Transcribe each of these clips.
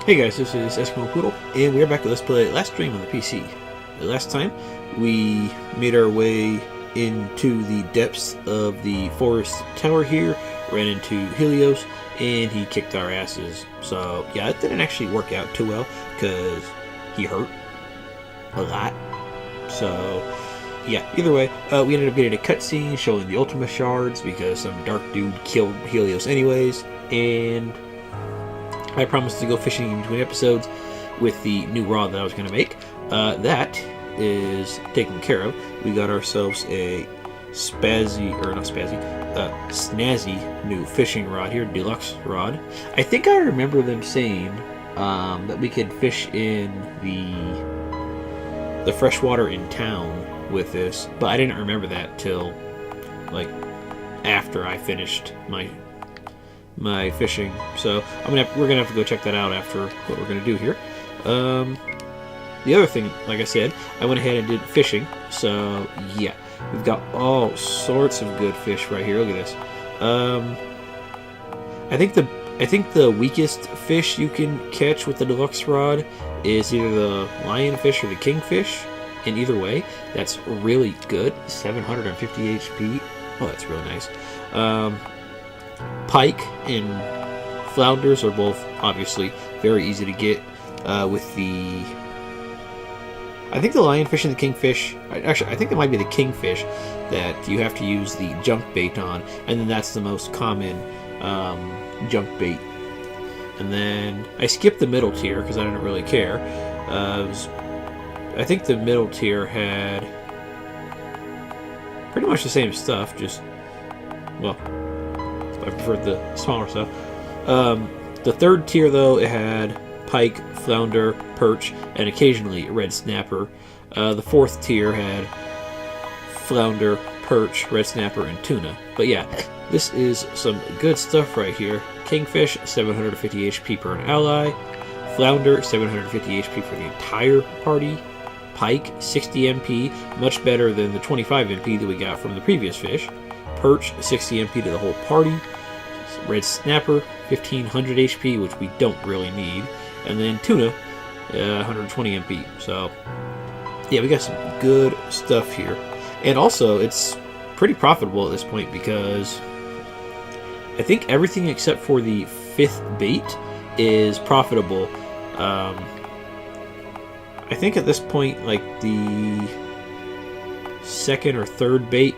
Hey guys, this is Eskimo Poodle, and we're back with Let's Play Last Dream on the PC. Last time, we made our way into the depths of the forest tower here, ran into Helios, and he kicked our asses. So, yeah, it didn't actually work out too well, because he hurt a lot. So, yeah, either way, we ended up getting a cutscene showing the Ultima shards, because some dark dude killed Helios anyways, and I promised to go fishing in between episodes with the new rod that I was going to make. That is taken care of. We got ourselves a snazzy new fishing rod here, deluxe rod. I think I remember them saying that we could fish in the freshwater in town with this, but I didn't remember that till like after I finished my fishing, so we're gonna have to go check that out after what we're gonna do here. The other thing, like I said, I went ahead and did fishing, so yeah, we've got all sorts of good fish right here. Look at this. I think the weakest fish you can catch with the deluxe rod is either the lionfish or the kingfish, and either way, that's really good. 750 HP. Oh, that's really nice. Pike and flounders are both obviously very easy to get with the... I think the lionfish and the kingfish... Actually, I think it might be the kingfish that you have to use the junk bait on, and then that's the most common junk bait. And then I skipped the middle tier because I didn't really care. I think the middle tier had pretty much the same stuff, just... well, I preferred the smaller stuff. The third tier, though, it had pike, flounder, perch, and occasionally red snapper. The fourth tier had flounder, perch, red snapper, and tuna. But yeah, this is some good stuff right here. Kingfish, 750 HP per an ally. Flounder, 750 HP for the entire party. Pike, 60 MP, much better than the 25 MP that we got from the previous fish. Perch, 60 MP to the whole party. Red snapper, 1500 HP, which we don't really need. And then tuna, 120 MP. So, yeah, we got some good stuff here. And also, it's pretty profitable at this point because I think everything except for the fifth bait is profitable. I think at this point, like, the second or third bait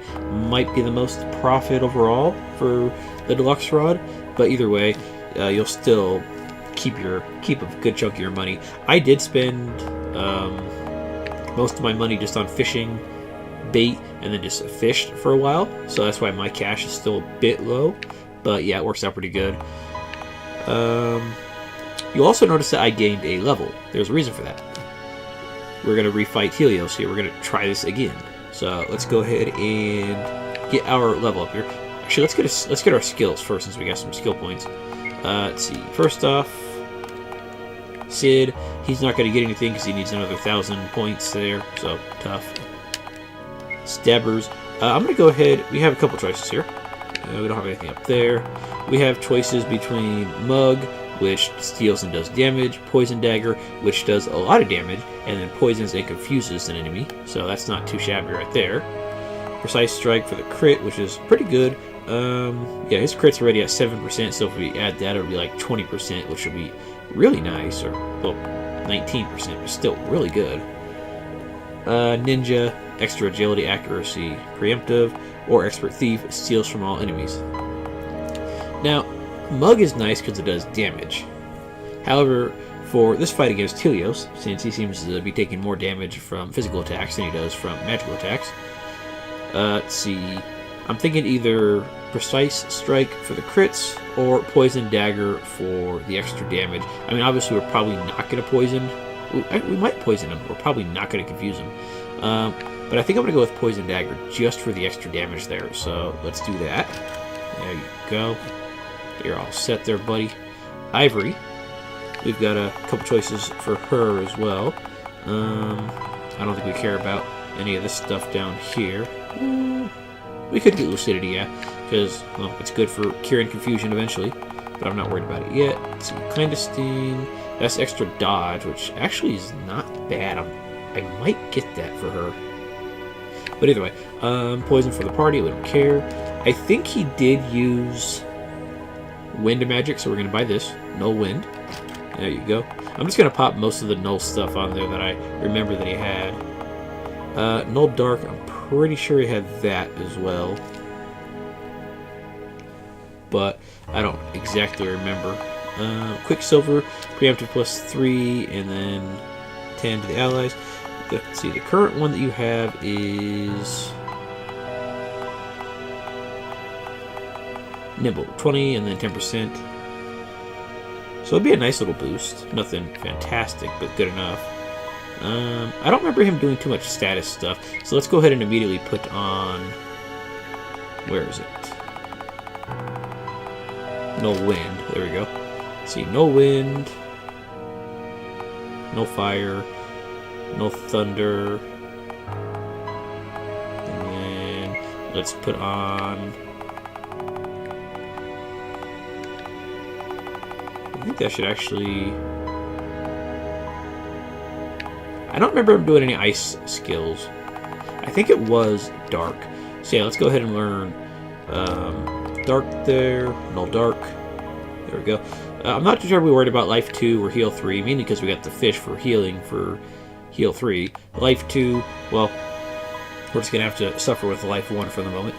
might be the most profit overall for the deluxe rod, but either way, you'll still keep a good chunk of your money. I did spend most of my money just on fishing bait and then just fished for a while, so that's why my cash is still a bit low, but yeah, it works out pretty good. You'll also notice that I gained a level. There's a reason for that. We're going to refight Helios here. We're going to try this again. So let's go ahead and get our level up here. Actually, let's get our skills first, since we got some skill points. Let's see. First off, Sid. He's not going to get anything because he needs another 1,000 points there. So tough. Stabbers. I'm going to go ahead. We have a couple choices here. We don't have anything up there. We have choices between Mug, which steals and does damage, Poison Dagger, which does a lot of damage, and then poisons and confuses an enemy, so that's not too shabby right there. Precise Strike for the crit, which is pretty good. Yeah, his crit's already at 7%, so if we add that, it'll be like 20%, which would be really nice, or, well, 19%, but still really good. Ninja, extra agility, accuracy, preemptive, or Expert Thief, steals from all enemies. Now, Mug is nice because it does damage. However, for this fight against Helios, since he seems to be taking more damage from physical attacks than he does from magical attacks, let's see, I'm thinking either Precise Strike for the crits or Poison Dagger for the extra damage. I mean, obviously we're probably not going to poison. We might poison him. We're probably not going to confuse him. But I think I'm going to go with Poison Dagger just for the extra damage there. So let's do that. There you go. You're all set there, buddy. Ivory. We've got a couple choices for her as well. I don't think we care about any of this stuff down here. We could get Lucidity, yeah, because, well, it's good for curing confusion eventually. but I'm not worried about it yet. Let's see, clandestine. That's extra dodge, which actually is not bad. I might get that for her. But either way, poison for the party. We don't care. I think he did use wind magic, so we're gonna buy this. Null wind. There you go. I'm just gonna pop most of the null stuff on there that I remember that he had. Null dark. I'm pretty sure he had that as well, but I don't exactly remember. Quicksilver, preemptive +3, and then 10 to the allies. Let's see, the current one that you have is Nimble, 20, and then 10%. So it'd be a nice little boost. Nothing fantastic, but good enough. I don't remember him doing too much status stuff, so let's go ahead and immediately put on... Where is it? No wind. There we go. Let's see, no wind, no fire, no thunder, and then let's put on... I think that should actually... I don't remember him doing any ice skills. I think it was dark. So yeah, let's go ahead and learn dark there, null dark. There we go. I'm not too terribly worried about life 2 or heal 3, mainly because we got the fish for healing for heal 3. Life 2, well, we're just going to have to suffer with life 1 for the moment.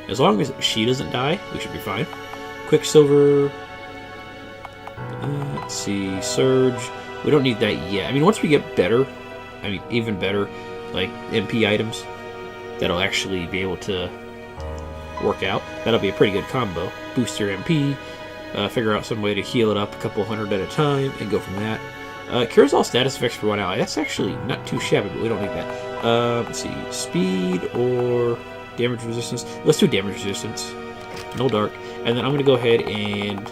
As long as she doesn't die, we should be fine. Quicksilver. Let's see, Surge. We don't need that yet. I mean, once we get better, I mean, even better, like MP items, that'll actually be able to work out. That'll be a pretty good combo. Boost your MP, figure out some way to heal it up a couple hundred at a time, and go from that. Cures all status effects for 1 ally. That's actually not too shabby, but we don't need that. Let's see, speed or damage resistance. Let's do damage resistance. No dark. And then I'm going to go ahead and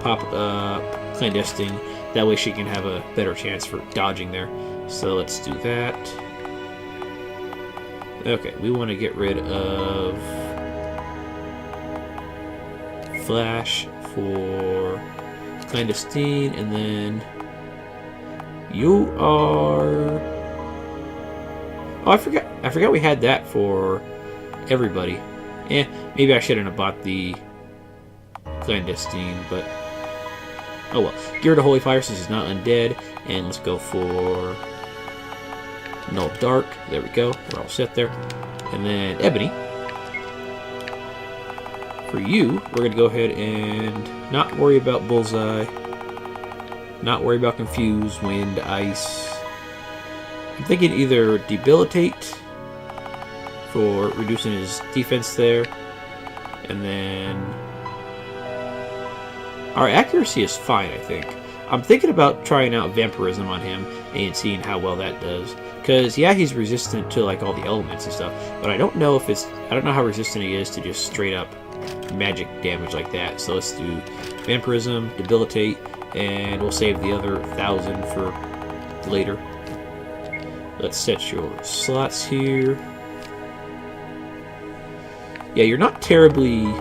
pop up clandestine. That way she can have a better chance for dodging there. So let's do that. Okay, we want to get rid of Flash for clandestine, and then you are... Oh, I forgot we had that for everybody. Maybe I shouldn't have bought the clandestine, but oh well. Get rid of Holy Fire since it's not undead, and let's go for Null Dark. There we go. We're all set there. And then Ebony. For you, we're going to go ahead and not worry about Bullseye. Not worry about Confuse, Wind, Ice. I'm thinking either Debilitate for reducing his defense there, and then our accuracy is fine, I think. I'm thinking about trying out Vampirism on him and seeing how well that does. Because, yeah, he's resistant to, like, all the elements and stuff, but I don't know if it's... I don't know how resistant he is to just straight-up magic damage like that. So let's do Vampirism, Debilitate, and we'll save the other 1,000 for later. Let's set your slots here. Yeah, you're not terribly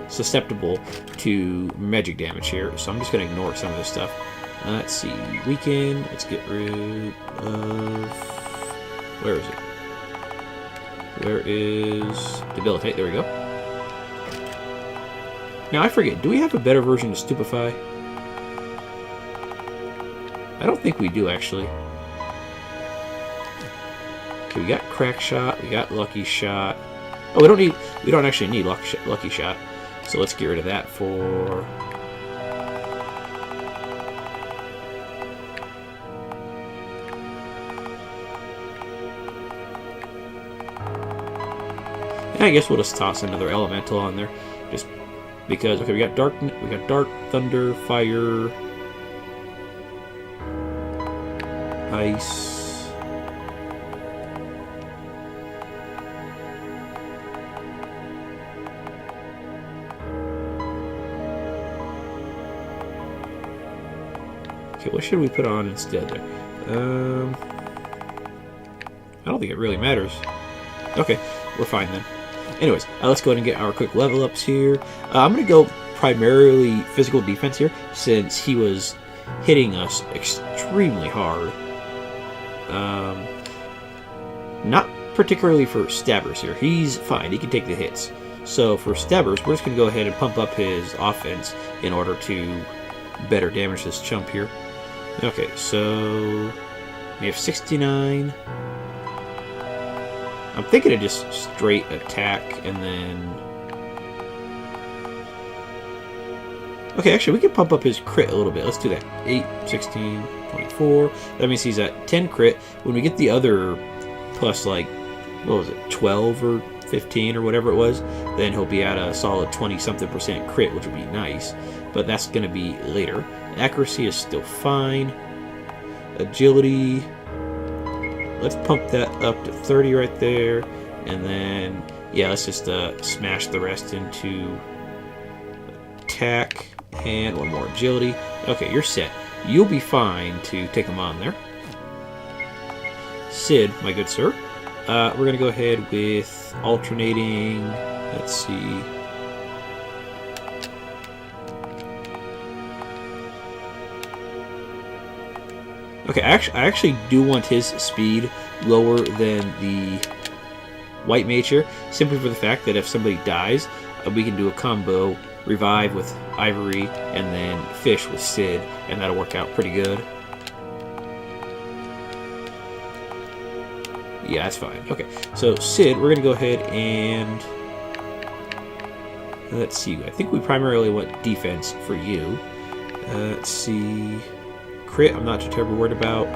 susceptible to magic damage here, so I'm just going to ignore some of this stuff. Let's see, weaken. Let's get rid of... Where is it? Where is Debilitate? There we go. Now, I forget, do we have a better version of Stupefy? I don't think we do, actually. Okay, we got Crack Shot, we got Lucky Shot. Oh, we don't actually need Lucky Shot. So let's get rid of that for... And I guess we'll just toss another elemental on there, just because. Okay, we got dark, thunder, fire, ice. Okay, what should we put on instead there? I don't think it really matters. Okay, we're fine then. Anyways, let's go ahead and get our quick level ups here. I'm going to go primarily physical defense here, since he was hitting us extremely hard. Not particularly for stabbers here. He's fine. He can take the hits. So for stabbers, we're just going to go ahead and pump up his offense in order to better damage this chump here. Okay, so we have 69. I'm thinking of just straight attack and then... Okay, actually, we can pump up his crit a little bit. Let's do that. 8, 16, 24. That means he's at 10 crit. When we get the other plus, like, what was it, 12 or 15 or whatever it was, then he'll be at a solid 20-something% crit, which would be nice. But that's going to be later. Accuracy is still fine. Agility... Let's pump that up to 30 right there, and then, yeah, let's just smash the rest into attack, and one more agility. Okay, you're set. You'll be fine to take them on there. Sid, my good sir, we're going to go ahead with alternating, let's see. Okay, I actually do want his speed lower than the white mage here, simply for the fact that if somebody dies, we can do a combo, revive with Ivory, and then fish with Sid, and that'll work out pretty good. Yeah, that's fine. Okay, so Sid, we're going to go ahead and... Let's see, I think we primarily want defense for you. Let's see... Crit, I'm not too terribly worried about.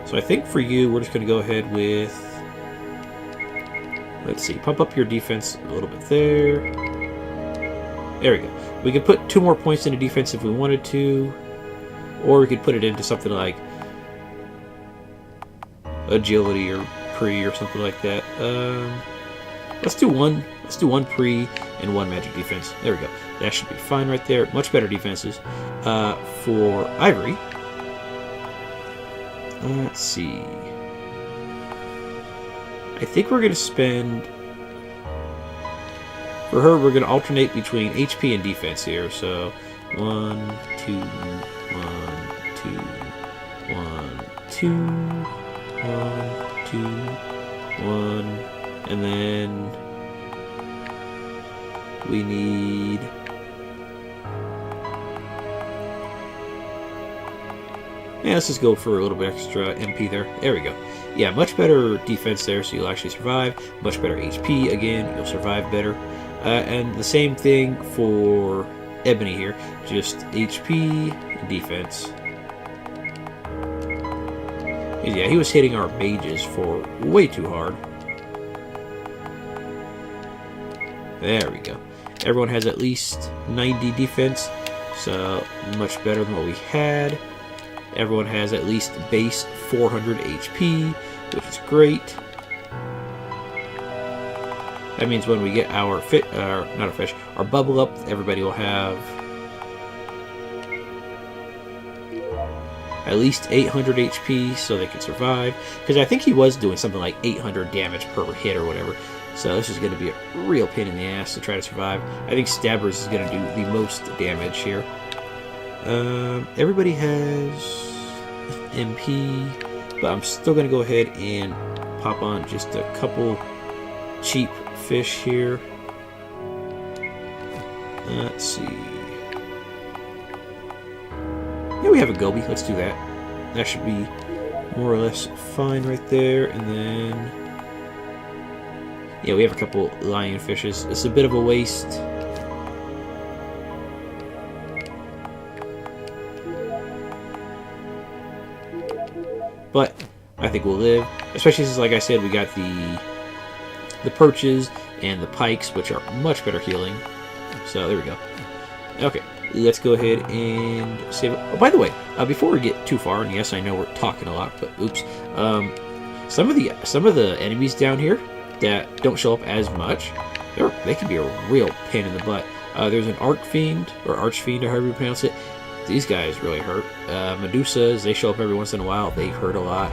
So I think for you, we're just going to go ahead with... Let's see, pump up your defense a little bit there. There we go. We could put 2 more points into defense if we wanted to. Or we could put it into something like... Agility or pre or something like that. Let's do one. Let's do 1 pre and 1 magic defense. There we go. That should be fine right there. Much better defenses. For Ivory, let's see. I think we're going to spend... For her, we're going to alternate between HP and defense here. So 1, 2, 1, 2, 1, 2, 1, 2, 1, and then we need... Yeah, let's just go for a little bit extra MP there. There we go. Yeah, much better defense there, so you'll actually survive. Much better HP, again, you'll survive better. And the same thing for Ebony here. Just HP and defense. Yeah, he was hitting our mages for way too hard. There we go. Everyone has at least 90 defense, so much better than what we had. Everyone has at least base 400 HP, which is great. That means when we get our our bubble up, everybody will have at least 800 HP, so they can survive. Because I think he was doing something like 800 damage per hit or whatever. So this is going to be a real pain in the ass to try to survive. I think Stabbers is going to do the most damage here. Everybody has MP, but I'm still going to go ahead and pop on just a couple cheap fish here. Let's see. Yeah, we have a goby. Let's do that. That should be more or less fine right there. And then... yeah, we have a couple lionfishes. It's a bit of a waste. But I think we'll live. Especially since, like I said, we got the perches and the pikes, which are much better healing. So there we go. Okay, let's go ahead and save it. Oh, by the way, before we get too far, and yes, I know we're talking a lot, but oops. Some of the enemies down here that don't show up as much, they can be a real pain in the butt. There's an Archfiend, or Archfiend, or however you pronounce it. These guys really hurt. Medusas, they show up every once in a while. They hurt a lot.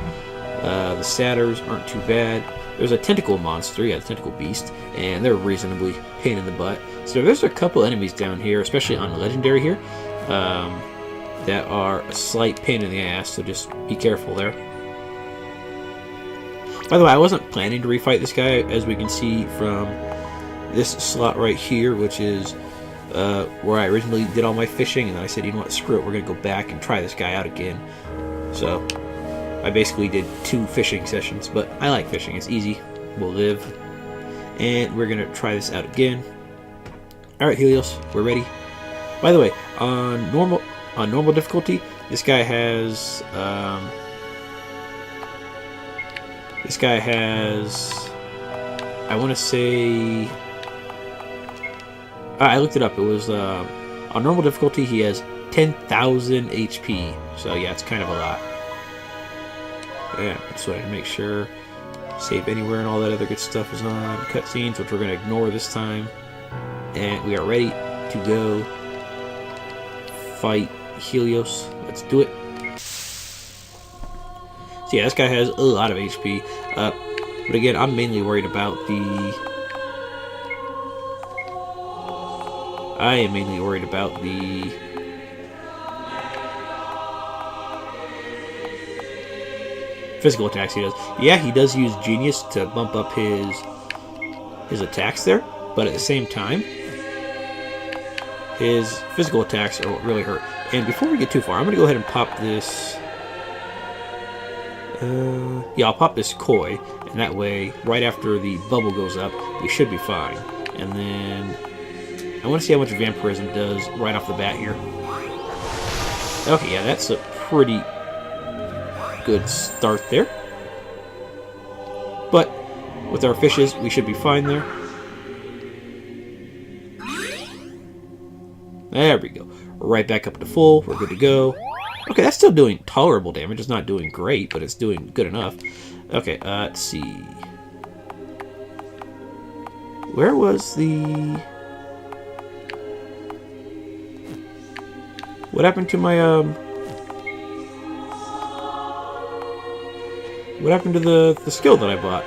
The satyrs aren't too bad. There's a tentacle monster, yeah, the tentacle beast, and they're reasonably pain in the butt. So there's a couple enemies down here, especially on the legendary here, that are a slight pain in the ass, so just be careful there. By the way, I wasn't planning to refight this guy, as we can see from this slot right here, which is where I originally did all my fishing, and then I said, you know what, screw it, we're going to go back and try this guy out again. So I basically did 2 fishing sessions, but I like fishing, it's easy, we'll live. And we're going to try this out again. Alright, Helios, we're ready. By the way, on normal difficulty, this guy has I want to say, I looked it up, it was on normal difficulty he has 10,000 HP, so yeah, it's kind of a lot. Yeah, just wanted to make sure save anywhere and all that other good stuff is on. Cutscenes, which we're going to ignore this time, and we are ready to go fight Helios. Let's do it. So yeah, this guy has a lot of HP, but again, I'm mainly worried about the physical attacks he does. Yeah, he does use Genius to bump up his attacks there, but at the same time, his physical attacks are what really hurt. And before we get too far, I'm going to go ahead and pop this. Yeah, I'll pop this koi, and that way, right after the bubble goes up, we should be fine. And then I want to see how much vampirism does right off the bat here. Okay, yeah, that's a pretty good start there. But with our fishes, we should be fine there. There we go. Right back up to full. We're good to go. Okay, that's still doing tolerable damage. It's not doing great, but it's doing good enough. Okay, let's see. Where was the... What happened to my, What happened to the skill that I bought?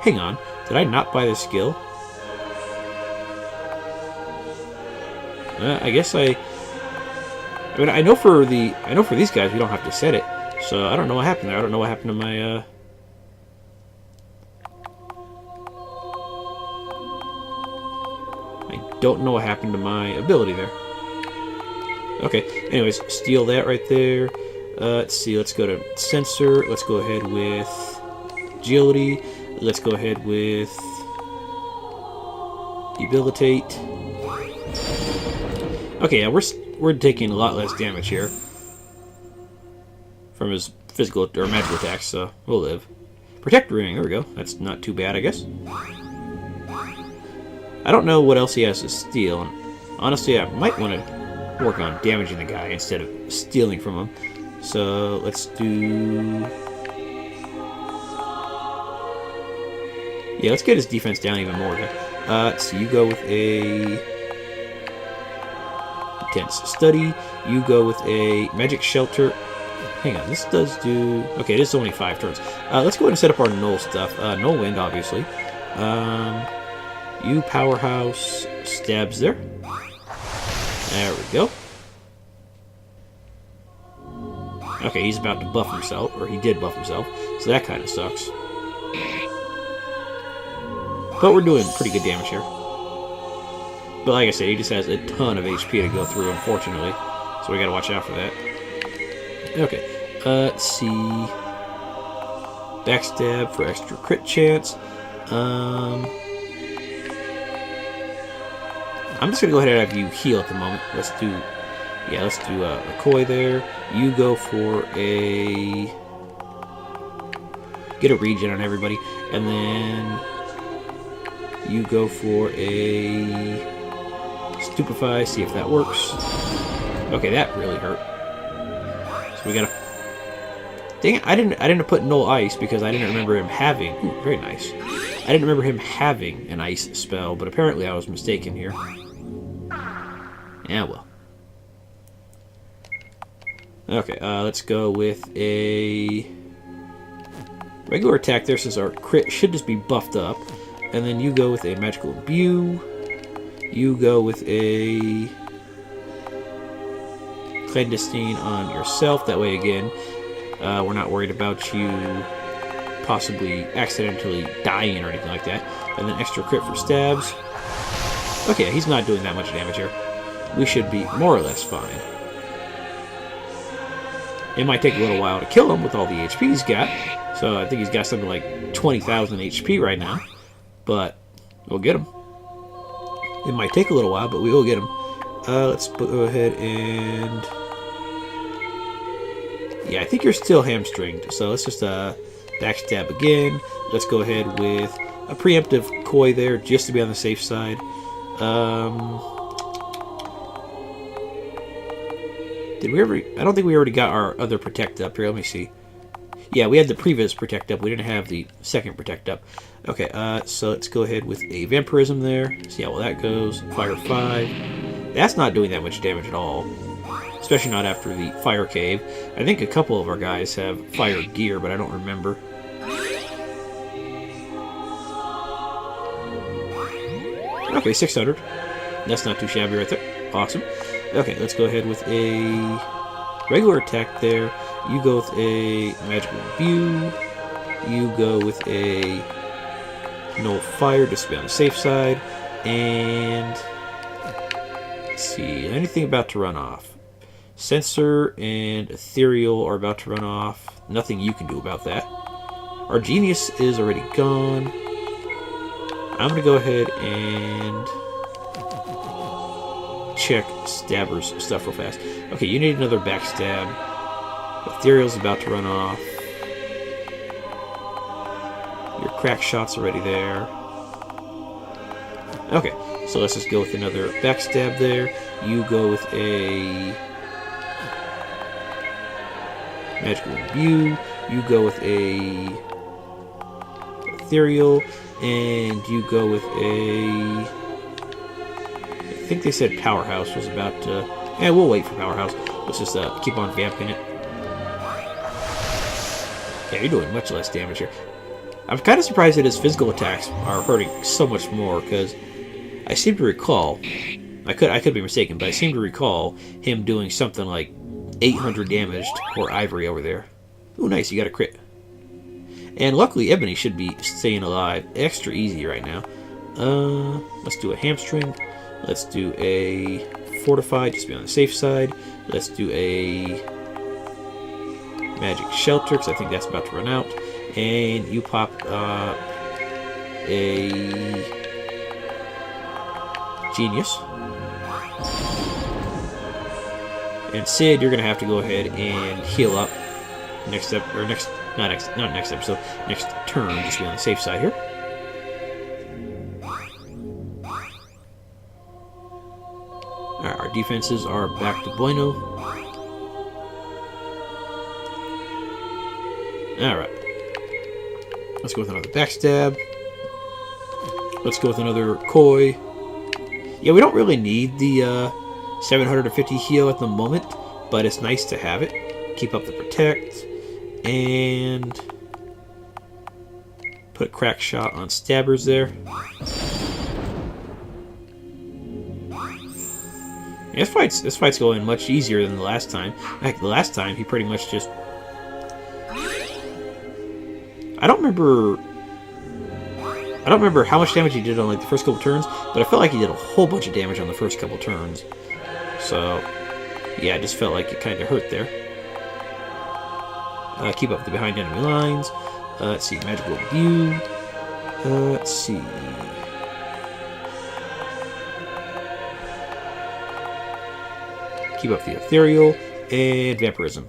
Hang on. Did I not buy this skill? I guess I mean, I know for these guys we don't have to set it, so I don't know what happened there. I don't know what happened to my I don't know what happened to my ability there. Okay, anyways, steal that right there. Let's see, let's go to sensor. Let's go ahead with agility. Let's go ahead with debilitate. Okay, yeah, we're taking a lot less damage here from his physical or magical attacks, so we'll live. Protect ring, there we go. That's not too bad, I guess. I don't know what else he has to steal, and honestly, I might want to work on damaging the guy instead of stealing from him. So let's do... Yeah, let's get his defense down even more then. So you go with a intense study. You go with a magic shelter. Hang on, this does do... Okay, this is only 5 turns. Let's go ahead and set up our null stuff. Null wind, obviously. You powerhouse stabs there. There we go. Okay, he's about to buff himself, or he did buff himself, so that kind of sucks. But we're doing pretty good damage here. But like I said, he just has a ton of HP to go through, unfortunately. So we gotta watch out for that. Okay, let's see. Backstab for extra crit chance. I'm just gonna go ahead and have you heal at the moment. Let's do a koi there. You go for a... Get a regen on everybody. And then you go for a stupefy, see if that works. Okay, that really hurt. So we gotta... Dang it, I didn't put null ice because I didn't remember him having... Ooh, very nice. I didn't remember him having an ice spell, but apparently I was mistaken here. Yeah, well. Okay, let's go with a regular attack there, since our crit should just be buffed up. And then you go with a magical imbue. You go with a clandestine on yourself. That way, again, we're not worried about you possibly accidentally dying or anything like that. And then extra crit for stabs. Okay, he's not doing that much damage here. We should be more or less fine. It might take a little while to kill him with all the HP he's got. So I think he's got something like 20,000 HP right now. But we'll get him. It might take a little while, but we will get him. Let's go ahead and... Yeah, I think you're still hamstringed. So let's just backstab again. Let's go ahead with a preemptive koi there, just to be on the safe side. Did we ever... I don't think we already got our other protect up here. Let me see. Yeah, we had the previous protect up. We didn't have the second protect up. Okay, so let's go ahead with a vampirism there. See how well that goes. Fire 5. That's not doing that much damage at all. Especially not after the fire cave. I think a couple of our guys have fire gear, but I don't remember. Okay, 600. That's not too shabby right there. Awesome. Okay, let's go ahead with a regular attack there. You go with a magical imbue. You go with a null fire, just to be on the safe side. And let's see, anything about to run off? Sensor and ethereal are about to run off. Nothing you can do about that. Our genius is already gone. I'm gonna go ahead and check Stabber's stuff real fast. Okay, you need another backstab. Ethereal's about to run off. Your crack shot's already there. Okay, so let's just go with another backstab there. You go with a magical imbue. You go with a ethereal, and you go with a... I think they said Powerhouse was about to... Yeah, we'll wait for Powerhouse. Let's just keep on vamping it. Yeah, you're doing much less damage here. I'm kind of surprised that his physical attacks are hurting so much more, because I seem to recall... I could be mistaken, but I seem to recall him doing something like 800 damage to poor Ivory over there. Ooh, nice, you got a crit. And luckily, Ebony should be staying alive extra easy right now. Let's do a hamstring. Let's do a fortified, just to be on the safe side. Let's do a magic shelter, because I think that's about to run out. And you pop a genius. And Sid, you're gonna have to go ahead and heal up next step, or not next episode, next turn, just to be on the safe side here. Alright, our defenses are back to bueno. Alright. Let's go with another backstab. Let's go with another koi. Yeah, we don't really need the 750 heal at the moment, but it's nice to have it. Keep up the protect. And put a crack shot on Stabbers there. Yeah, this fight's going much easier than the last time. Heck, the last time he pretty much just... I don't remember how much damage he did on like the first couple turns, but I felt like he did a whole bunch of damage on the first couple turns. So, yeah, I just felt like it kind of hurt there. Keep up the behind enemy lines. Let's see, magical imbue. Let's see. Keep up the ethereal and vampirism.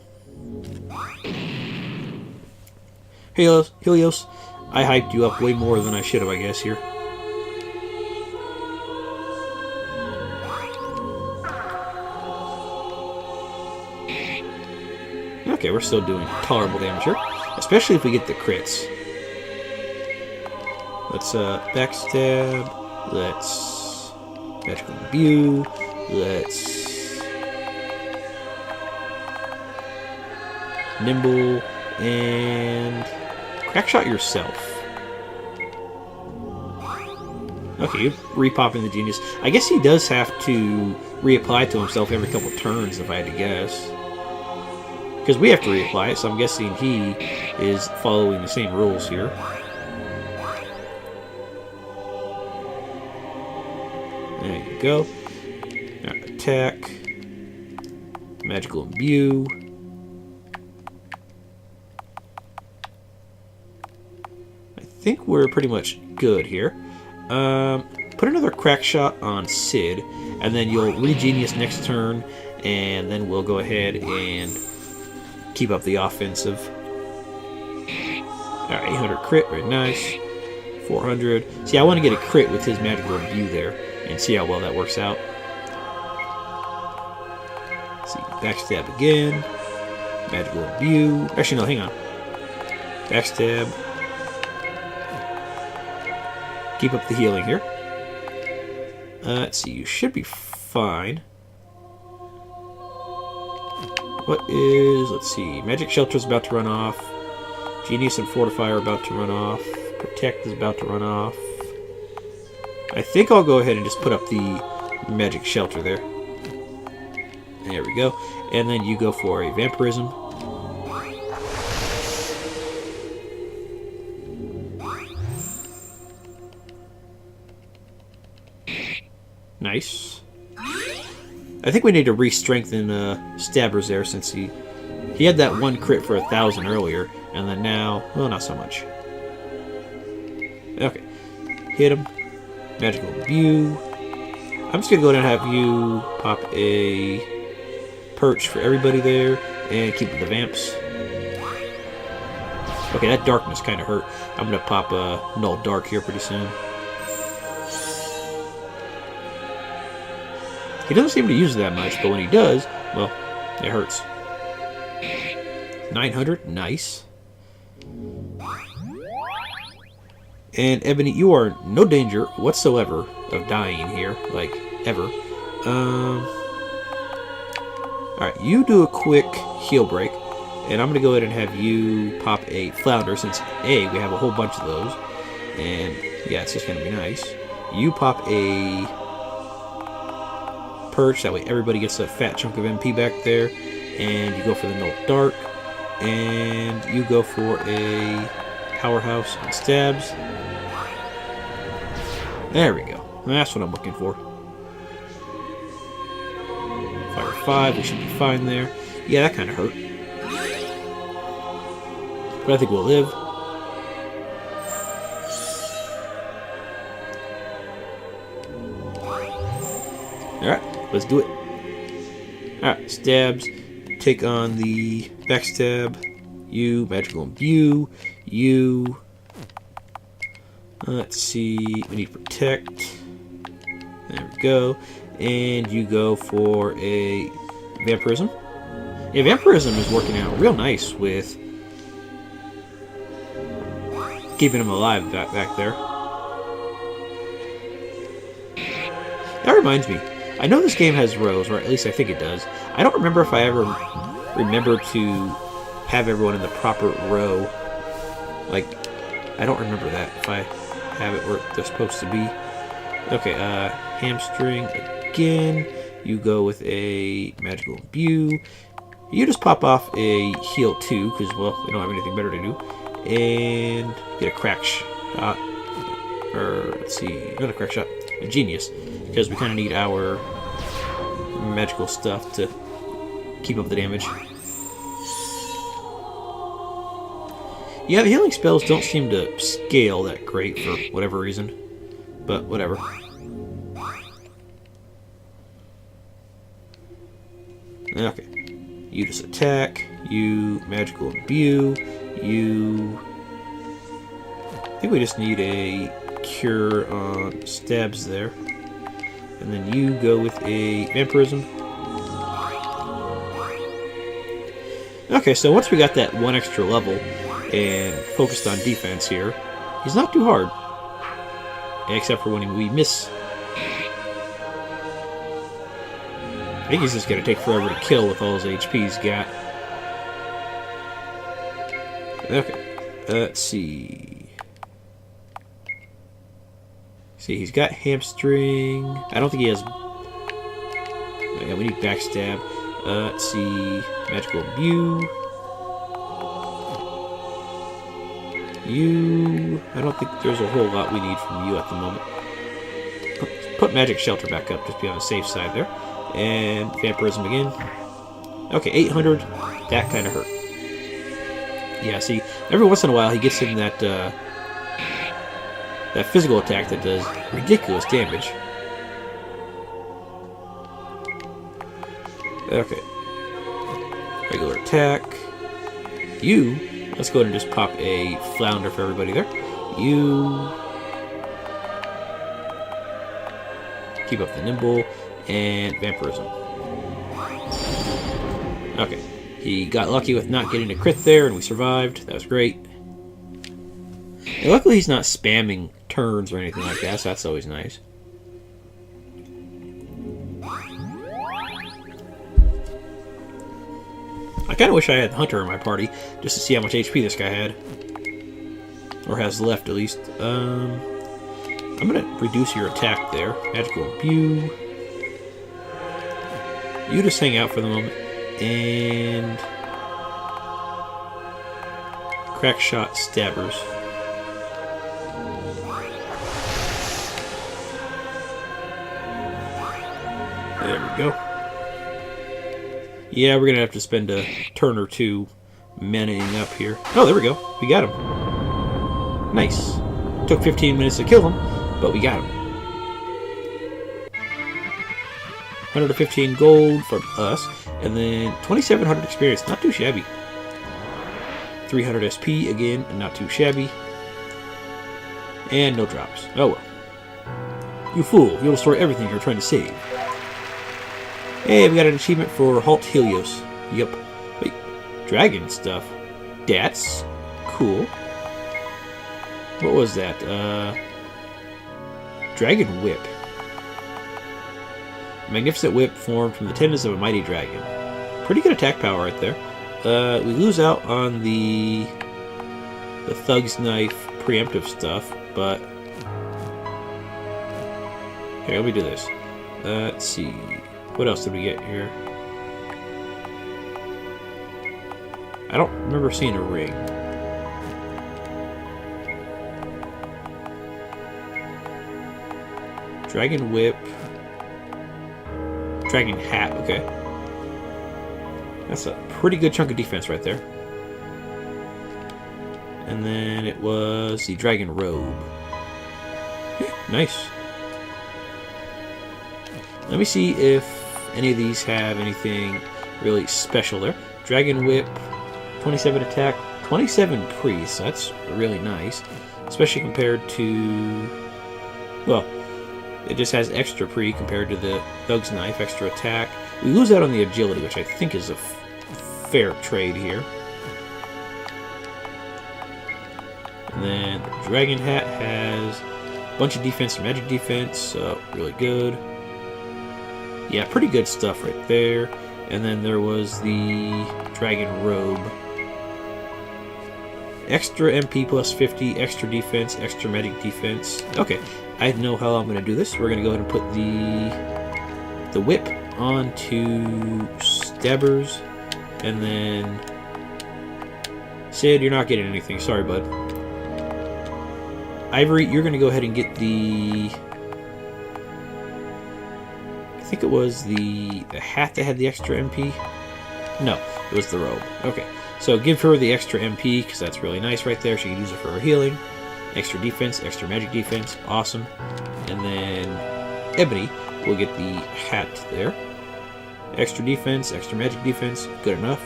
Helios, I hyped you up way more than I should have, I guess, here. Okay, we're still doing tolerable damage here, especially if we get the crits. Let's backstab. Let's magical imbue. Let's nimble, and crack shot yourself. Okay, you're repopping the genius. I guess he does have to reapply to himself every couple turns, if I had to guess. Because we have to reapply it, so I'm guessing he is following the same rules here. There you go. Right, attack. Magical imbue. I think we're pretty much good here. Put another crack shot on Sid, and then you'll Regenius next turn, and then we'll go ahead and keep up the offensive. Alright, 800 crit, very nice. 400. See, I want to get a crit with his magical imbue there, and see how well that works out. Let's see, backstab again. Magical imbue. Actually, no, hang on. Backstab. Keep up the healing here. Let's see, you should be fine. What is... let's see, Magic Shelter's about to run off. Genius and Fortify are about to run off. Protect is about to run off. I think I'll go ahead and just put up the Magic Shelter there. There we go. And then you go for a Vampirism. Nice. I think we need to re-strengthen Stabbers there, since he had that one crit for 1,000 earlier, and then now, well, not so much. Okay, hit him. Magical imbue. I'm just gonna go ahead and have you pop a perch for everybody there, and keep the vamps. Okay, that darkness kind of hurt. I'm gonna pop a null dark here pretty soon. He doesn't seem to use it that much, but when he does, well, it hurts. 900, nice. And Ebony, you are in no danger whatsoever of dying here, like, ever. Alright, you do a quick heal break, and I'm going to go ahead and have you pop a Flounder, since A, we have a whole bunch of those, and yeah, it's just going to be nice. You pop a Perch, that way everybody gets a fat chunk of MP back there, and you go for the Null Dark, and you go for a Powerhouse on Stabs. There we go. That's what I'm looking for. Fire 5, we should be fine there. Yeah, that kind of hurt. But I think we'll live. Alright, let's do it. Alright, Stabs. Take on the Backstab. You, Magical Imbue. You. Let's see. We need Protect. There we go. And you go for a Vampirism. Yeah, Vampirism is working out real nice with keeping him alive back there. That reminds me. I know this game has rows, or at least I think it does. I don't remember if I ever remember to have everyone in the proper row. Like, I don't remember that, if I have it where they're supposed to be. Okay, Hamstring again. You go with a Magical Imbue. You just pop off a Heal 2, because, well, we don't have anything better to do. And get a Crack Shot. Or, let's see, not a Crack Shot. A Genius, because we kind of need our magical stuff to keep up the damage. Yeah, the healing spells don't seem to scale that great for whatever reason, but whatever. Okay, you just attack, you Magical Imbue, you... I think we just need a Cure on Stabs there. And then you go with a Vampirism. Okay, so once we got that one extra level and focused on defense here, he's not too hard. Except for when we miss. I think he's just going to take forever to kill with all his HP he's got. Okay. Let's see. See, he's got hamstring. I don't think he has... Yeah, we need backstab. Let's see. Magical Imbue. You... I don't think there's a whole lot we need from you at the moment. Put Magic Shelter back up, just be on the safe side there. And Vampirism again. Okay, 800. That kind of hurt. Yeah, see, every once in a while he gets in that that physical attack that does ridiculous damage. Okay. Regular attack. You. Let's go ahead and just pop a Flounder for everybody there. You. Keep up the Nimble. And Vampirism. Okay. He got lucky with not getting a crit there, and we survived. That was great. And luckily he's not spamming turns or anything like that, so that's always nice. I kind of wish I had Hunter in my party, just to see how much HP this guy had. Or has left, at least. I'm going to reduce your attack there. Magical Imbue. You just hang out for the moment. And Crack Shot Stabbers. There we go. Yeah, we're gonna have to spend a turn or two manning up here. Oh, there we go. We got him. Nice. Took 15 minutes to kill him, but we got him. 115 gold from us, and then 2,700 experience. Not too shabby. 300 SP again, and not too shabby. And no drops. Oh well. You fool! You'll destroy everything you're trying to save. Hey, we got an achievement for Halt Helios. Yep. Wait, dragon stuff. That's cool. What was that? Dragon Whip. Magnificent whip formed from the tendons of a mighty dragon. Pretty good attack power right there. We lose out on the Thug's Knife preemptive stuff, but... Here, let me do this. Let's see. What else did we get here? I don't remember seeing a ring. Dragon Whip. Dragon Hat, okay. That's a pretty good chunk of defense right there. And then it was the Dragon Robe. Nice. Let me see if any of these have anything really special there. Dragon Whip, 27 attack, 27 priest. That's really nice. Especially compared to... Well, it just has extra pre compared to the Thug's Knife, extra attack. We lose out on the agility, which I think is a fair trade here. And then the Dragon Hat has a bunch of defense and magic defense, so really good. Yeah, pretty good stuff right there. And then there was the Dragon Robe. Extra MP plus 50, extra defense, extra magic defense. Okay, I know how I'm going to do this. We're going to go ahead and put the whip onto Stabbers. And then... Sid, you're not getting anything. Sorry, bud. Ivory, you're going to go ahead and get the... I think it was the hat that had the extra MP. No, it was the robe. Okay, so give her the extra MP, because that's really nice right there. She can use it for her healing. Extra defense, extra magic defense. Awesome. And then Ebony will get the hat there. Extra defense, extra magic defense. Good enough.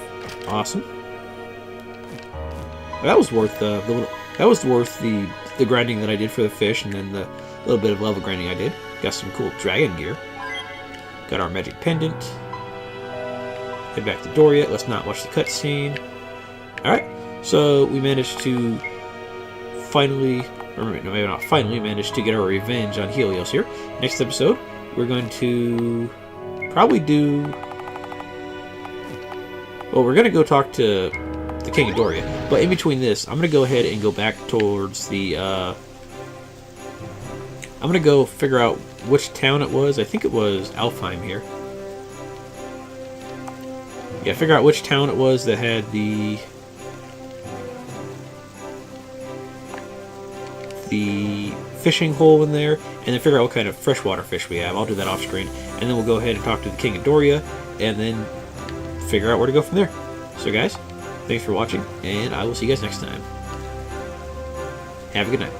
Awesome. That was worth the grinding that I did for the fish, and then the little bit of level grinding I did. Got some cool dragon gear. Got our magic pendant. Head back to Doria. Let's not watch the cutscene. Alright, so we managed to finally, or maybe not finally, managed to get our revenge on Helios here. Next episode, we're going to probably do... Well, we're going to go talk to the King of Doria. But in between this, I'm gonna go ahead and go back towards the. I'm gonna go figure out which town it was. I think it was Alfheim here. Yeah, figure out which town it was that had the fishing hole in there, and then figure out what kind of freshwater fish we have. I'll do that off screen, and then we'll go ahead and talk to the King of Doria, and then figure out where to go from there. So guys, thanks for watching, and I will see you guys next time. Have a good night.